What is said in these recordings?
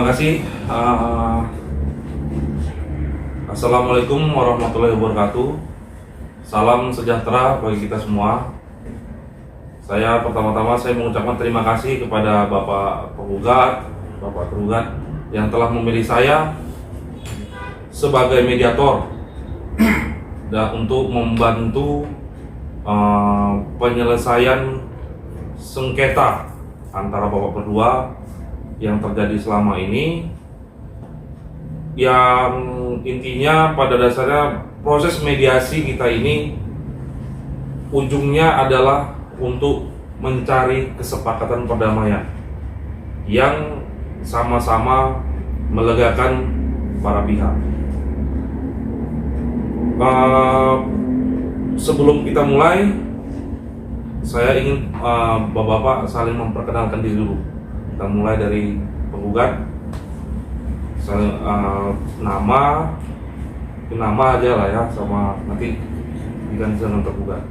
Terima kasih. Assalamualaikum warahmatullahi wabarakatuh. Salam sejahtera bagi kita semua. Pertama-tama saya mengucapkan terima kasih kepada Bapak tergugat yang telah memilih saya sebagai mediator dan untuk membantu penyelesaian sengketa antara Bapak berdua yang terjadi selama ini, yang intinya pada dasarnya proses mediasi kita ini ujungnya adalah untuk mencari kesepakatan perdamaian yang sama-sama melegakan para pihak. Sebelum kita mulai, saya ingin Bapak-bapak saling memperkenalkan diri dulu. Kita mulai dari penggugat. Nama aja lah ya, sama nanti diganti dengan tergugat.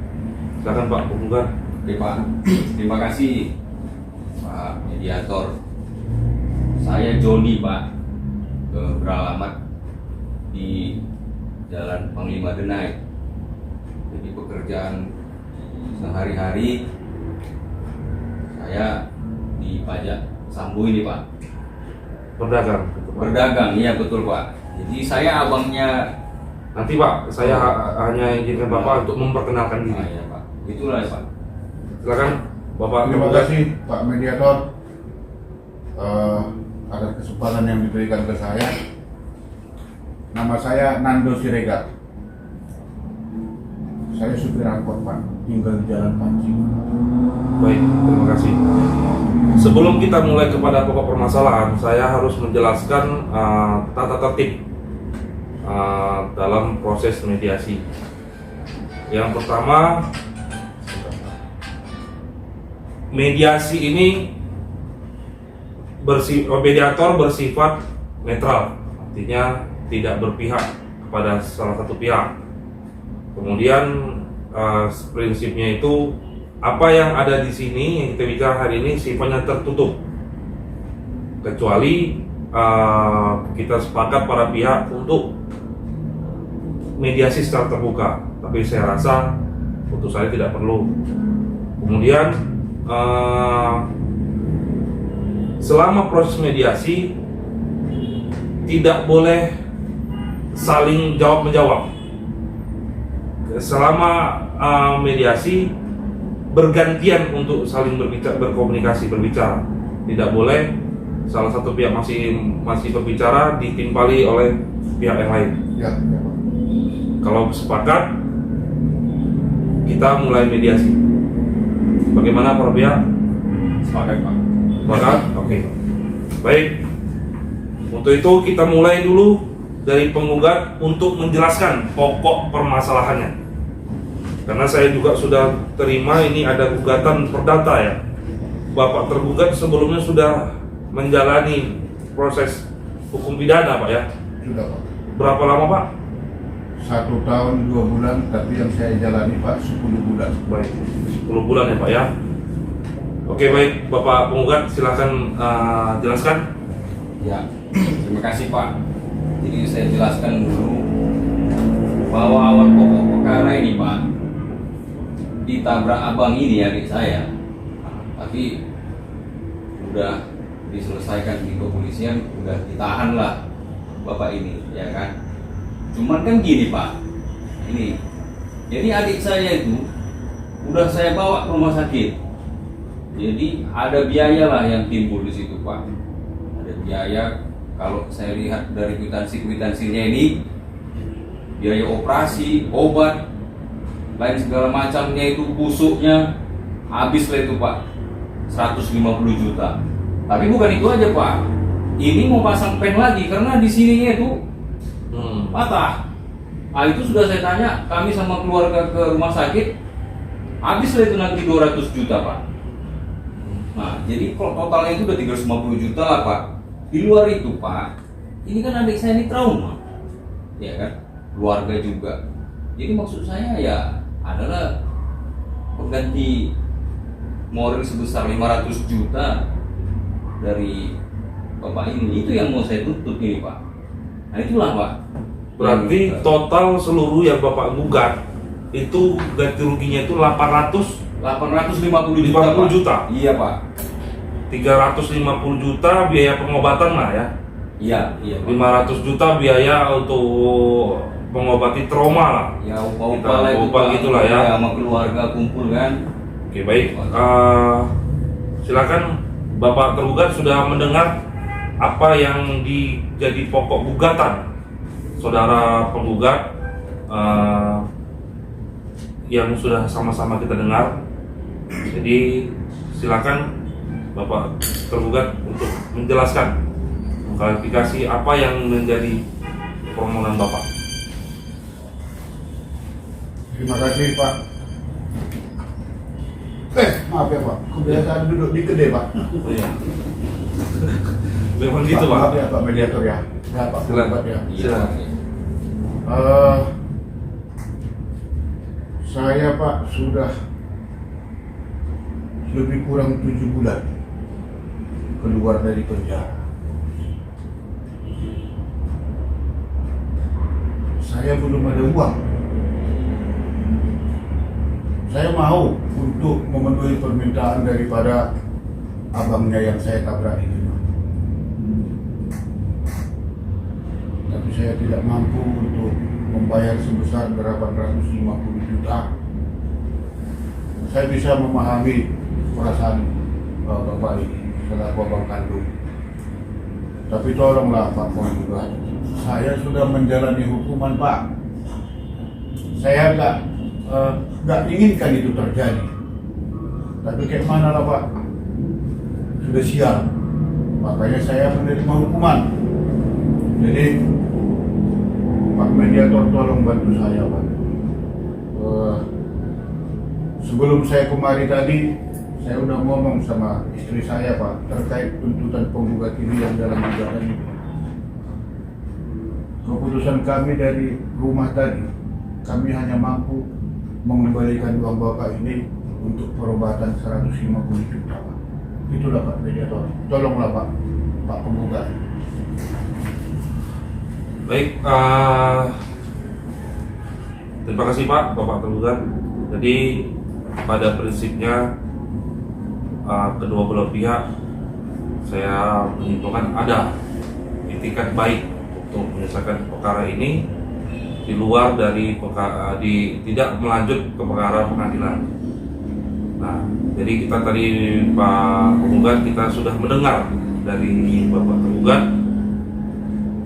Silakan Pak penggugat. Oke Pak, terima kasih Pak Mediator. Saya Joni Pak, beralamat di Jalan Panglima Denai. Jadi pekerjaan sehari-hari saya di pajak Sambo ini Pak. Berdagang, iya betul Pak. Jadi saya abangnya. Nanti Pak, saya hanya izinkan Bapak untuk memperkenalkan diri. Iya Pak, itulah Pak. Silakan Bapak. Terima kasih Pak Mediator atas kesempatan yang diberikan ke saya. Nama saya Nando Siregar. Saya supir angkot Pak, tinggal di Jalan Panci. Baik, terima kasih. Sebelum kita mulai kepada pokok permasalahan, saya harus menjelaskan tata tertib dalam proses mediasi. Yang pertama, mediasi ini mediator bersifat netral, artinya tidak berpihak kepada salah satu pihak. Kemudian prinsipnya itu apa yang ada di sini yang kita bicara hari ini sifatnya tertutup, kecuali kita sepakat para pihak untuk mediasi secara terbuka. Tapi saya rasa putusannya tidak perlu. Kemudian selama proses mediasi tidak boleh saling jawab menjawab. Selama mediasi bergantian untuk saling berkomunikasi, berbicara. Tidak boleh salah satu pihak masih berbicara ditimpali oleh pihak yang lain. Ya. Kalau sepakat, kita mulai mediasi. Bagaimana para pihak? Sepakat Pak. Sepakat? Oke. Baik. Untuk itu kita mulai dulu dari penggugat untuk menjelaskan pokok permasalahannya. Karena saya juga sudah terima ini ada gugatan perdata ya. Bapak tergugat sebelumnya sudah menjalani proses hukum pidana Pak ya. Sudah Pak. Berapa lama Pak? 1 tahun 2 bulan, tapi yang saya jalani Pak 10 bulan. Baik, 10 bulan ya Pak ya. Oke baik, Bapak penggugat silahkan jelaskan. Ya, terima kasih Pak. Jadi saya jelaskan dulu bahwa awal pokok perkara ini Pak, ditabrak abang ini adik saya, tapi udah diselesaikan di kepolisian, udah ditahan lah bapak ini, ya kan. Cuman kan gini Pak, ini jadi adik saya itu udah saya bawa ke rumah sakit. Jadi ada biaya lah yang timbul di situ Pak. Ada biaya, kalau saya lihat dari kwitansinya ini, biaya operasi, obat, lain segala macamnya itu, busuknya habis lah itu Pak, 150 juta. Tapi bukan itu aja Pak, ini mau pasang pen lagi karena di sininya itu patah. Nah itu sudah saya tanya, kami sama keluarga ke rumah sakit, habis lah itu nanti 200 juta Pak. Nah jadi kalau totalnya itu udah 350 juta lah Pak. Di luar itu Pak, ini kan adik saya ini trauma, ya kan, keluarga juga. Jadi maksud saya ya adalah pengganti moral sebesar 500 juta dari bapak ini. Itu yang mau saya tuntut ini Pak. Nah itulah Pak. Berarti total seluruh yang Bapak gugat itu ganti ruginya itu 850 juta. 50 juta. Iya Pak. 350 juta biaya pengobatan lah ya. Iya Pak. 500 juta biaya untuk mengobati trauma lah. Ya Kita upah lah itu upah Pak. gitulah ya. Sama keluarga kumpul kan. Oke baik. Silakan Bapak tergugat sudah mendengar apa yang jadi pokok gugatan saudara penggugat yang sudah sama-sama kita dengar. Jadi silakan Bapak tergugat untuk menjelaskan, mengklarifikasi apa yang menjadi permohonan Bapak. Terima kasih Pak. Maaf ya Pak, kebiasaan duduk di kedai Pak. Oh, iya. Memang gitu Pak. Maaf ya Pak mediator ya. Ya Pak, Silakan. Pak ya. Iya Pak. Saya Pak sudah lebih kurang 7 bulan keluar dari penjara. Saya belum ada uang. Saya mau untuk memenuhi permintaan daripada abangnya yang saya tabrak ini, Pak. Tapi saya tidak mampu untuk membayar sebesar 850 juta. Saya bisa memahami perasaan Bapak ini selaku abang kandung. Tapi tolonglah Pak penggugat, saya sudah menjalani hukuman Pak. Saya nggak inginkan itu terjadi. Tapi kayak mana lah Pak? Sudah sial. Makanya saya menerima hukuman. Jadi Pak mediator tolong bantu saya Pak. Sebelum saya kemari tadi, saya udah ngomong sama istri saya Pak terkait tuntutan penggugat ini yang dalam gugatan ini. Keputusan kami dari rumah tadi, kami hanya mampu mengembalikan uang Bapak ini untuk perobatan 150 juta Pak. Itulah Pak mediator. Tolonglah Pak penggugat. Baik, terima kasih Pak, Bapak tergugat. Jadi pada prinsipnya kedua belah pihak saya menyimpulkan ada itikat baik untuk menyelesaikan perkara ini di luar dari tidak melanjut ke perkara pengadilan. Nah, jadi kita tadi Pak penggugat kita sudah mendengar dari Bapak tergugat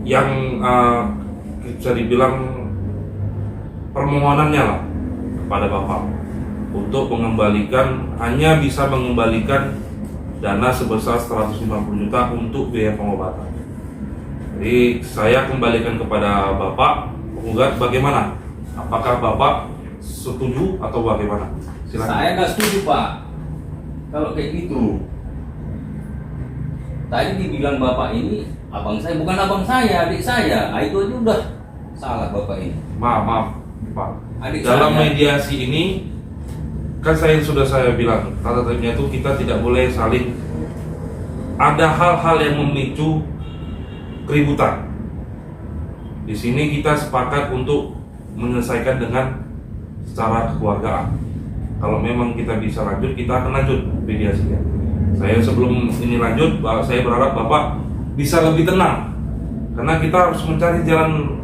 yang bisa dibilang permohonannya lah kepada Bapak untuk hanya bisa mengembalikan dana sebesar 150 juta untuk biaya pengobatan. Jadi saya kembalikan kepada Bapak penggugat bagaimana? Apakah Bapak setuju atau bagaimana? Silakan. Saya nggak setuju Pak. Kalau kayak gitu. Tadi dibilang Bapak ini abang saya, bukan abang saya, adik saya. Itu aja udah salah Bapak ini. Maaf Pak. Adik Dalam saya. mediasi ini kan saya bilang tata tertibnya itu kita tidak boleh saling ada hal-hal yang memicu keributan. Di sini kita sepakat untuk menyelesaikan dengan secara kekeluargaan. Kalau memang kita bisa lanjut, kita akan lanjut mediasinya. Saya sebelum ini lanjut, saya berharap Bapak bisa lebih tenang karena kita harus mencari jalan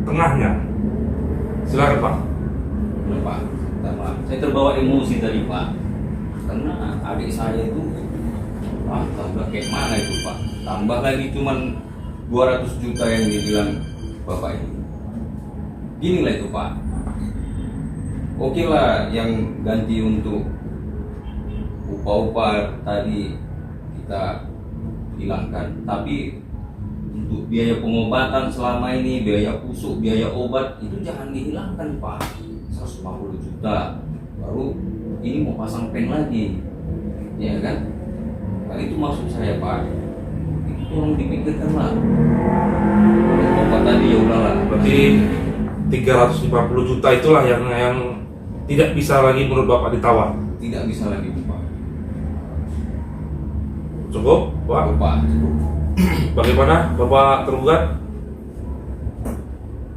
tengahnya. Silakan Pak. Udah, Pak. Maaf. Saya terbawa emosi tadi Pak. Karena adik saya itu tambah kayak mana itu Pak. Tambah lagi cuman 200 juta yang dibilang Bapak ini. Gini lah itu Pak. Oke lah yang ganti untuk upah-upah tadi kita hilangkan. Tapi untuk biaya pengobatan selama ini, biaya pusuk, biaya obat itu jangan dihilangkan Pak. 150 juta baru ini mau pasang pen lagi, ya kan? Nah, itu maksud saya Pak. Itu tolong dipikirkan lah. Obat tadi ya udahlah. Berarti 350 juta itulah yang tidak bisa lagi menurut Bapak ditawar. Tidak bisa lagi Pak. Cukup, Pak? Cukup. Bagaimana Bapak tergugat?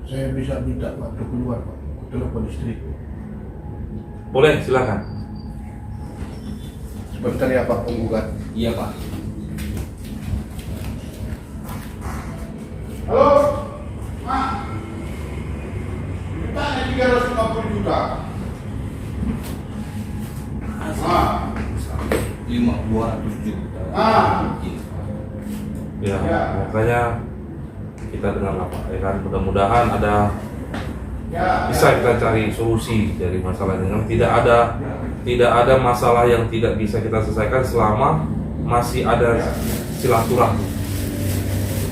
Saya bisa minta waktu keluar Pak, telepon istriku. Boleh, silakan. Sebentar ya Pak penggugat. Iya Pak. Halo, Mak. Mintanya 350 juta. Mak. 200 juta. Ya, Ya. makanya kita dengar apa ya kan, mudah-mudahan ada bisa kita cari solusi dari masalah ini. Tidak ada masalah yang tidak bisa kita selesaikan selama masih ada silaturahmi.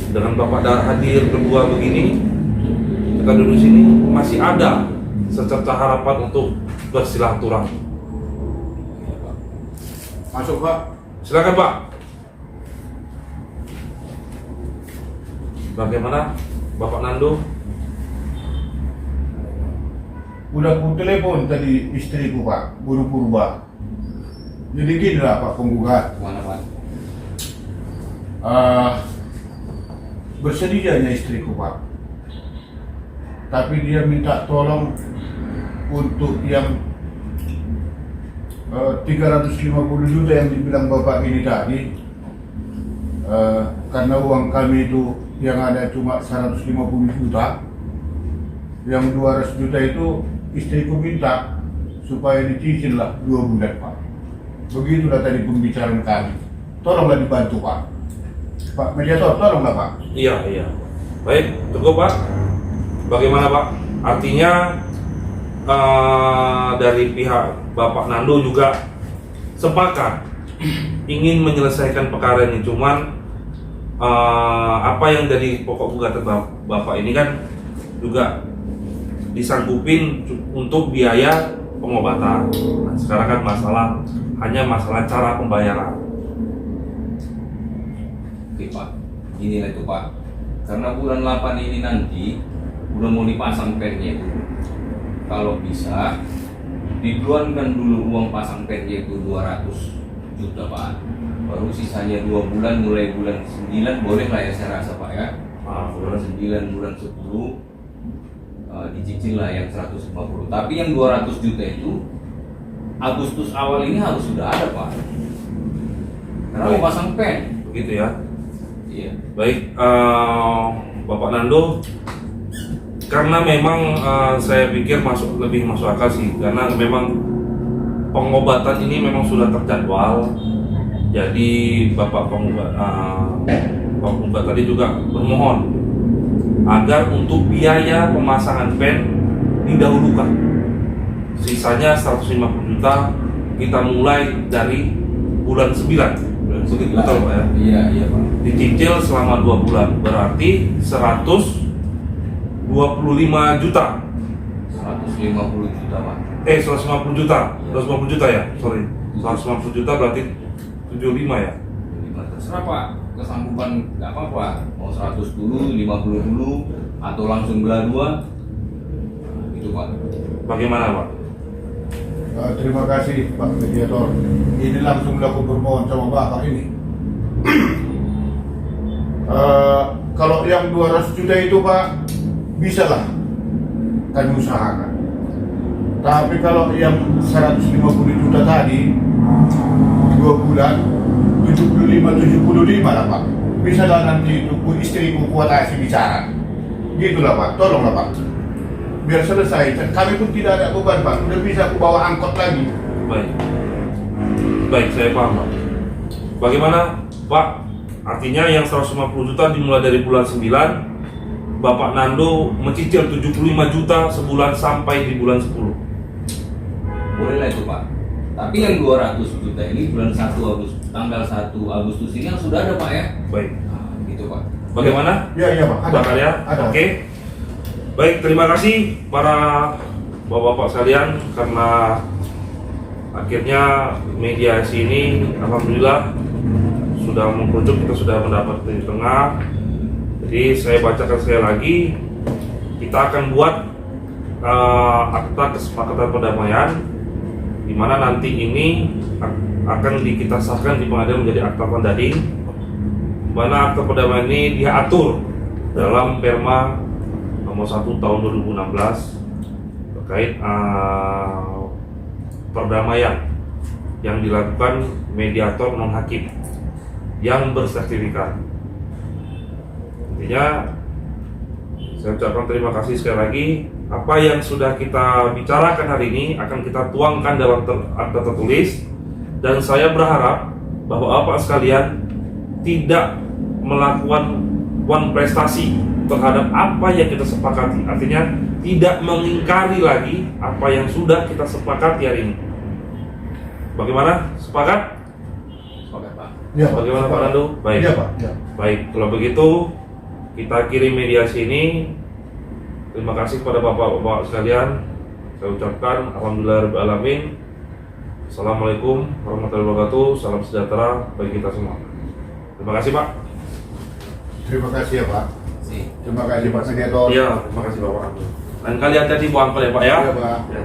Dengan Bapak hadir berdua begini, kita duduk di sini masih ada secercah harapan untuk bersilaturahmi. Masuk Pak. Silakan Pak. Bagaimana Bapak Nando? Udah ku telepon tadi istriku Pak, Guru Purba. Jadi gini lah Pak penggugat. Mana Pak? Bersedianya istriku Pak. Tapi dia minta tolong untuk yang 350 juta yang dibilang Bapak ini tadi. Karena uang kami itu yang ada cuma 150 juta. Yang 200 juta itu istriku minta supaya dicicil lah 2 bulan Pak. Begitulah tadi pembicaraan kami. Tolonglah dibantu Pak. Pak mediator, tolonglah Pak. Iya. Baik, cukup Pak. Bagaimana Pak? Artinya dari pihak Bapak Nando juga sepakat ingin menyelesaikan perkara ini, cuman apa yang dari pokok gugatan Bapak ini kan juga disanggupin untuk biaya pengobatan. Nah, sekarang kan hanya masalah cara pembayaran. Oke Pak, inilah itu Pak. Karena bulan 8 ini nanti udah mau dipasang pennya itu. Kalau bisa diduluankan dulu uang pasang pennya itu 200 juta Pak. Baru sisanya 2 bulan, mulai bulan 9 boleh lah ya saya rasa Pak ya. Bulan 9, bulan 10 dicicil lah yang 150. Tapi yang 200 juta itu Agustus awal ini harus sudah ada Pak. Karena mau pasang pen. Begitu ya. Iya. Baik, Bapak Nando, karena memang saya pikir lebih masuk akal sih, karena memang pengobatan ini memang sudah terjadwal. Jadi Bapak penggugat tadi juga bermohon agar untuk biaya pemasangan pen didahulukan. Sisanya 150 juta kita mulai dari bulan 9. Betul Pak ya? Iya Pak. Dicicil selama 2 bulan, berarti 125 juta. 150 juta Pak. 150 juta. 150 juta ya? Sorry. 150 juta berarti 75 ya? Terserah Pak, kesanggupan nggak apa-apa. Mau 100 dulu, 50 dulu, atau langsung belah 2. Itu Pak. Bagaimana Pak? Terima kasih Pak mediator. Ini langsung aku bermohon sama Bapak ini. Kalau yang 200 juta itu Pak, bisa lah kami usahakan. Tapi kalau yang 150 juta tadi 2 bulan 75 lah Pak. Bisa lah nanti itu istriku kuatasi bicara. Gitulah Pak, tolonglah Pak. Biar selesai. Kami pun tidak ada beban Pak. Udah bisa aku bawa angkot lagi. Baik, saya paham Pak. Bagaimana Pak? Artinya yang 150 juta dimulai dari bulan 9, Bapak Nando mencicil 75 juta sebulan sampai di bulan 10. Boleh lah itu Pak. Tapi yang 200 juta ini bulan 1 Agustus, tanggal 1 Agustus ini yang sudah ada Pak ya. Baik. Gitu Pak. Bagaimana? Iya Pak. Ada. Bakal ya? Ada. Oke. Baik, terima kasih para bapak-bapak sekalian, karena akhirnya mediasi ini alhamdulillah sudah mengkerucut, kita sudah mendapat titik tengah. Jadi saya bacakan sekali lagi, kita akan buat akta kesepakatan perdamaian, di mana nanti ini akan kita sahkan di pengadilan menjadi akta pandading, mana akta perdamaian ini diatur dalam Perma nomor 1 tahun 2016 terkait perdamaian yang dilakukan mediator non hakim yang bersertifikat. Intinya saya ucapkan terima kasih sekali lagi. Apa yang sudah kita bicarakan hari ini akan kita tuangkan dalam akta tertulis, dan saya berharap bahwa Bapak sekalian tidak melakukan prestasi terhadap apa yang kita sepakati. Artinya tidak mengingkari lagi apa yang sudah kita sepakati hari ini. Bagaimana? Sepakat? Sepakat, Pak. Ya, Pak. Bagaimana Pak Randu? Baik. Iya, Pak. Ya. Baik, kalau begitu kita kirim mediasi ini. Terima kasih kepada bapak-bapak sekalian. Saya ucapkan alhamdulillahirrahmanirrahim. Assalamualaikum warahmatullahi wabarakatuh. Salam sejahtera bagi kita semua. Terima kasih Pak. Terima kasih ya Pak. Sih. Terima kasih Pak Mediator. Iya, terima kasih Bapak. Lain kali hati-hati buang ya Pak ya. Iya, Pak. Ya.